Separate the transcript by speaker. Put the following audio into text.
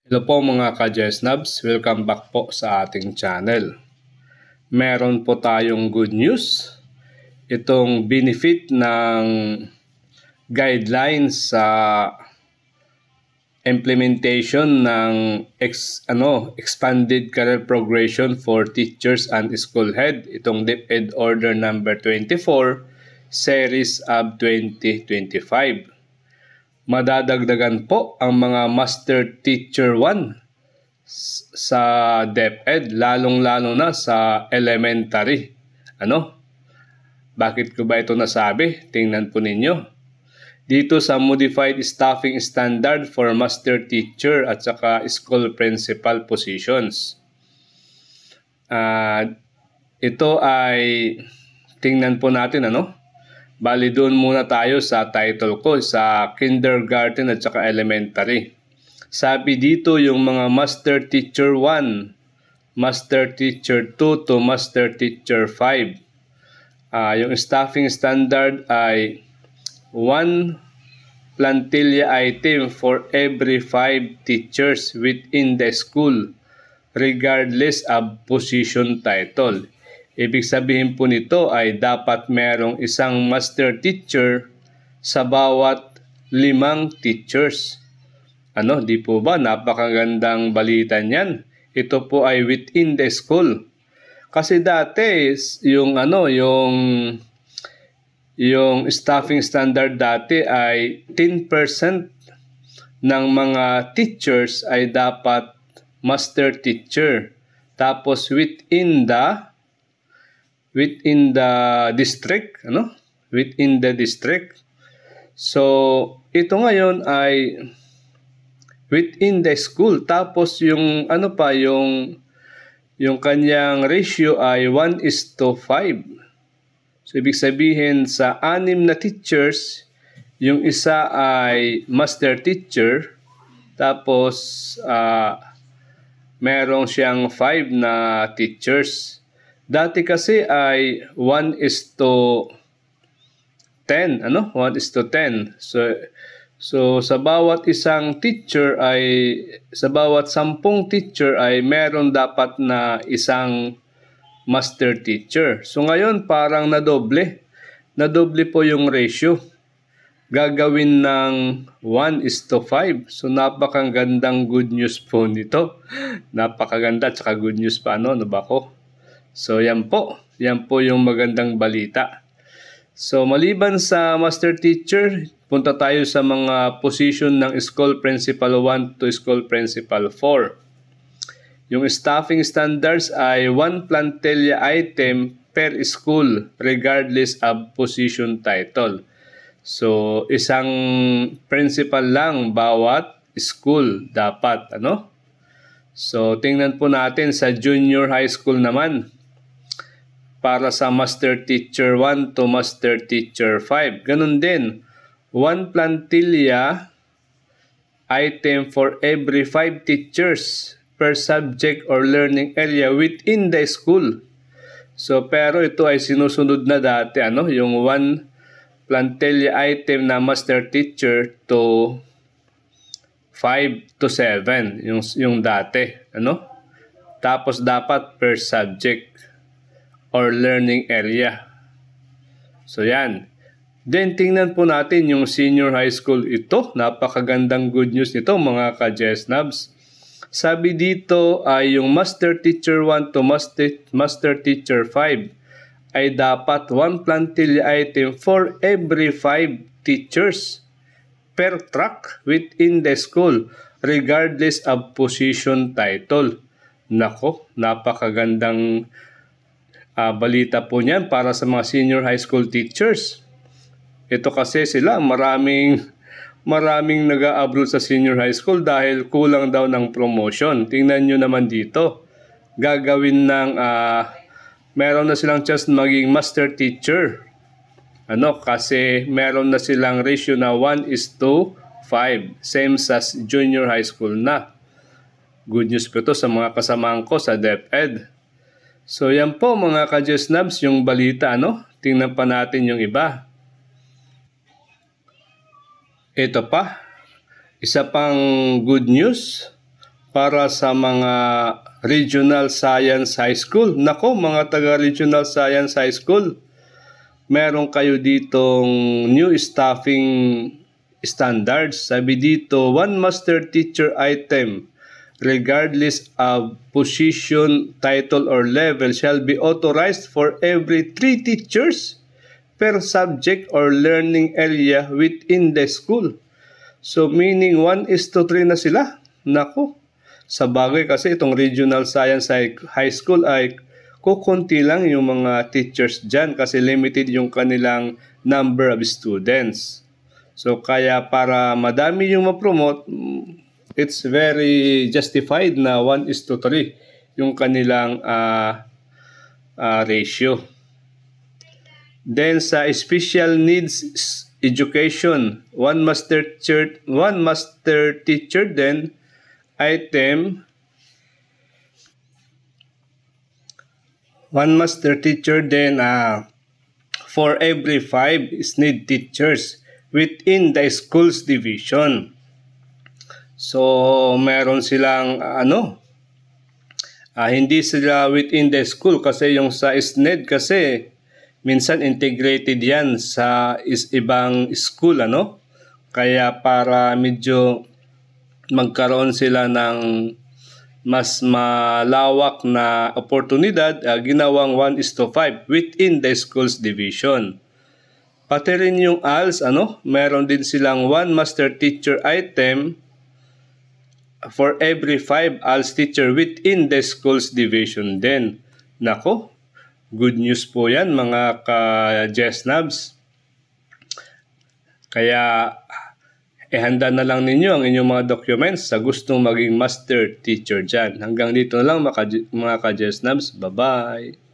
Speaker 1: Hello po mga ka-Jesnabs, welcome back po sa ating channel. Meron po tayong good news. Itong benefit ng guidelines sa implementation ng expanded career progression for teachers and school head. Itong DepEd Order number 24, Series of 2025. Madadagdagan po ang mga Master Teacher 1 sa DepEd, lalong-lalo na sa elementary. Bakit ko ba ito nasabi? Tingnan po ninyo. Dito sa Modified Staffing Standard for Master Teacher at saka School Principal Positions. Ito ay tingnan po natin Bali doon muna tayo sa title ko sa kindergarten at saka elementary. Sabi dito yung mga Master Teacher 1, Master Teacher 2 to Master Teacher 5. Yung staffing standard ay 1 plantilla item for every 5 teachers within the school regardless of position title. Ibig sabihin po nito ay dapat merong isang master teacher sa bawat 5 teachers. Di po ba? Napakagandang balita niyan. Ito po ay within the school. Kasi dati yung staffing standard dati ay 10% ng mga teachers ay dapat master teacher. Tapos within the district, within the district. So ito ngayon ay within the school. Tapos yung yung kanyang ratio ay 1:5. So ibig sabihin sa 6 na teachers, yung isa ay master teacher, tapos merong siyang 5 na teachers. Dati kasi ay 1:10, 1:10. So sa bawat isang teacher sa bawat 10 teacher ay meron dapat na isang master teacher. So ngayon parang nadoble. Nadoble po yung ratio. Gagawin ng 1:5. So napakagandang good news po nito. Napakaganda at saka good news pa ko. So yan po yung magandang balita. So maliban sa master teacher, punta tayo sa mga position ng school principal 1 to school principal 4. Yung staffing standards ay 1 plantilla item per school regardless of position title. So isang principal lang bawat school dapat, So tingnan po natin sa junior high school naman. Para sa Master Teacher 1 to Master Teacher 5. Ganun din, 1 plantilla item for every 5 teachers per subject or learning area within the school. So, pero ito ay sinusunod na dati, yung 1 plantilla item na Master Teacher to 5 to 7, yung dati, Tapos dapat per subject or learning area. So yan. Then tingnan po natin yung senior high school. Ito, napakagandang good news nito mga ka-Jesnabs. Sabi dito ay yung Master Teacher 1 to Master Teacher 5 ay dapat 1 plantilla item for every 5 teachers per track within the school regardless of position title. Nako, napakagandang balita po niyan para sa mga senior high school teachers. Ito kasi sila maraming nag-a-abroad sa senior high school dahil kulang daw ng promotion. Tingnan nyo naman dito. Gagawin ng meron na silang chance maging master teacher. Kasi meron na silang ratio na 1:5. Same sa junior high school na. Good news po ito sa mga kasamahan ko sa DepEd. So yan po mga ka-Jesnabs yung balita, Tingnan pa natin yung iba. Ito pa, isa pang good news para sa mga Regional Science High School. Nako, mga taga-Regional Science High School, meron kayo ditong new staffing standards. Sabi dito, one master teacher item, regardless of position, title, or level, shall be authorized for every 3 teachers per subject or learning area within the school. So, meaning 1:3 na sila. Nako, sa bagay kasi itong Regional Science High School ay kukunti lang yung mga teachers dyan kasi limited yung kanilang number of students. So kaya para madami yung ma-promote, it's very justified na 1:3 yung kanilang ratio. Then sa special needs education, one master teacher then item, one master teacher then for every 5 SNED teachers within the school's division. So meron silang hindi sila within the school kasi yung sa SNED kasi minsan integrated yan sa ibang school, kaya para medyo magkaroon sila ng mas malawak na oportunidad, ginawang 1:5 within the school's division. Pati rin yung ALS, meron din silang one master teacher item for every 5 ALS teacher within the school's division din. Nako, good news po yan mga ka-JESNABs. Kaya ihanda na lang ninyo ang inyong mga documents sa gustong maging master teacher dyan. Hanggang dito na lang mga ka-JESNABs. Bye-bye!